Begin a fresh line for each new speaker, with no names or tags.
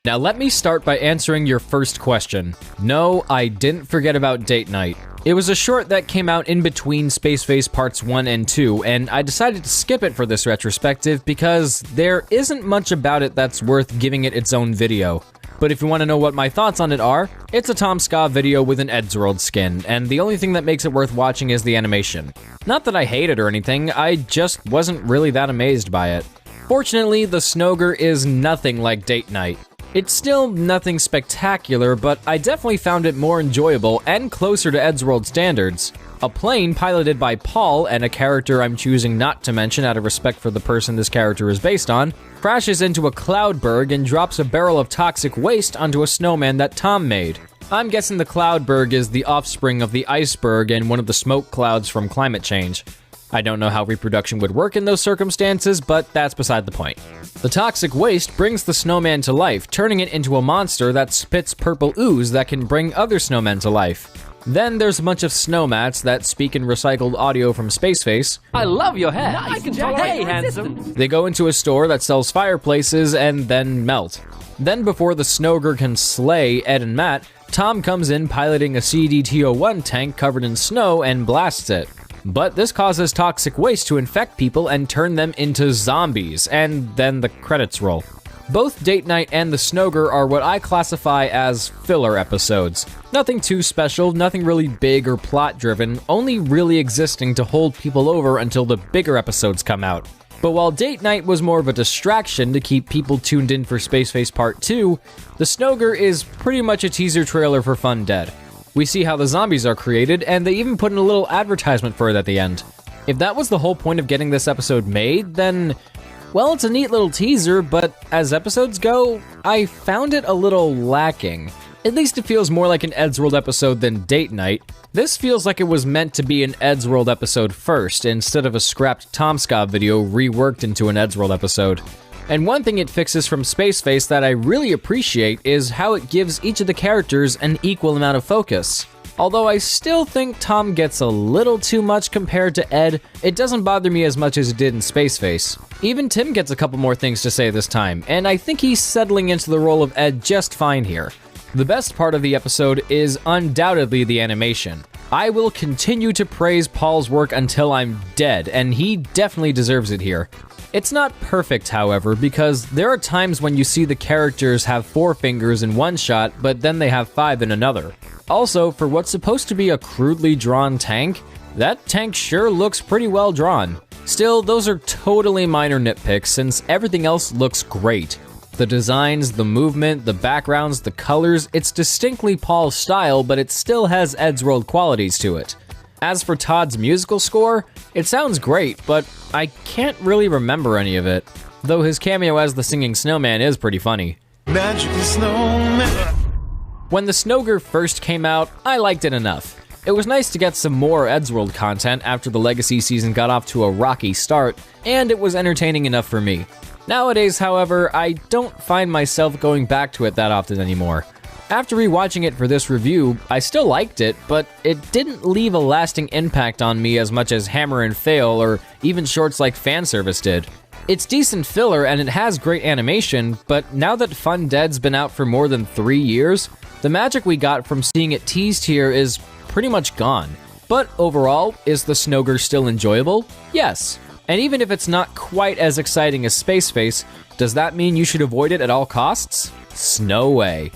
Now let me start by answering your first question. No, I didn't forget about Date Night. It was a short that came out in between Space Phase Parts 1 and 2, and I decided to skip it for this retrospective because there isn't much about it that's worth giving it its own video. But if you want to know what my thoughts on it are, it's a Tom Ska video with an Eddsworld skin, and the only thing that makes it worth watching is the animation. Not that I hate it or anything, I just wasn't really that amazed by it. Fortunately, the Snogre is nothing like Date Night. It's still nothing spectacular, but I definitely found it more enjoyable and closer to Eddsworld standards. A plane piloted by Paul, and a character I'm choosing not to mention out of respect for the person this character is based on, crashes into a cloudberg and drops a barrel of toxic waste onto a snowman that Tom made. I'm guessing the cloudberg is the offspring of the iceberg and one of the smoke clouds from climate change. I don't know how reproduction would work in those circumstances, but that's beside the point. The toxic waste brings the snowman to life, turning it into a monster that spits purple ooze that can bring other snowmen to life. Then there's a bunch of snowmats that speak in recycled audio from Spaceface.
I love your hair.
Nice
I can
job.
Hey,
Hey,
handsome.
They go into a store that sells fireplaces and then melt. Then before the Snogre can slay Ed and Matt, Tom comes in piloting a CDT-01 tank covered in snow and blasts it. But this causes toxic waste to infect people and turn them into zombies, and then the credits roll. Both Date Night and the Snogre are what I classify as filler episodes. Nothing too special, nothing really big or plot-driven, only really existing to hold people over until the bigger episodes come out. But while Date Night was more of a distraction to keep people tuned in for Space Phase Part 2, the Snogre is pretty much a teaser trailer for Fun Dead. We see how the zombies are created, and they even put in a little advertisement for it at the end. If that was the whole point of getting this episode made, then, well, it's a neat little teaser, but as episodes go, I found it a little lacking. At least it feels more like an Eddsworld episode than Date Night. This feels like it was meant to be an Eddsworld episode first, instead of a scrapped Tom Ska video reworked into an Eddsworld episode. And one thing it fixes from Spaceface that I really appreciate is how it gives each of the characters an equal amount of focus. Although I still think Tom gets a little too much compared to Ed, it doesn't bother me as much as it did in Spaceface. Even Tim gets a couple more things to say this time, and I think he's settling into the role of Ed just fine here. The best part of the episode is undoubtedly the animation. I will continue to praise Paul's work until I'm dead, and he definitely deserves it here. It's not perfect, however, because there are times when you see the characters have 4 fingers in one shot, but then they have 5 in another. Also, for what's supposed to be a crudely drawn tank, that tank sure looks pretty well drawn. Still, those are totally minor nitpicks since everything else looks great. The designs, the movement, the backgrounds, the colors, it's distinctly Paul's style, but it still has Eddsworld qualities to it. As for Todd's musical score, it sounds great, but I can't really remember any of it. Though his cameo as the singing snowman is pretty funny.
Magical snowman.
When the Snogre first came out, I liked it enough. It was nice to get some more Eddsworld content after the Legacy season got off to a rocky start, and it was entertaining enough for me. Nowadays, however, I don't find myself going back to it that often anymore. After rewatching it for this review, I still liked it, but it didn't leave a lasting impact on me as much as Hammer and Fail or even shorts like Fanservice did. It's decent filler and it has great animation, but now that Fun Dead's been out for more than 3 years, the magic we got from seeing it teased here is pretty much gone. But overall, is the Snogre still enjoyable? Yes. And even if it's not quite as exciting as Spaceface, does that mean you should avoid it at all costs? Snow way.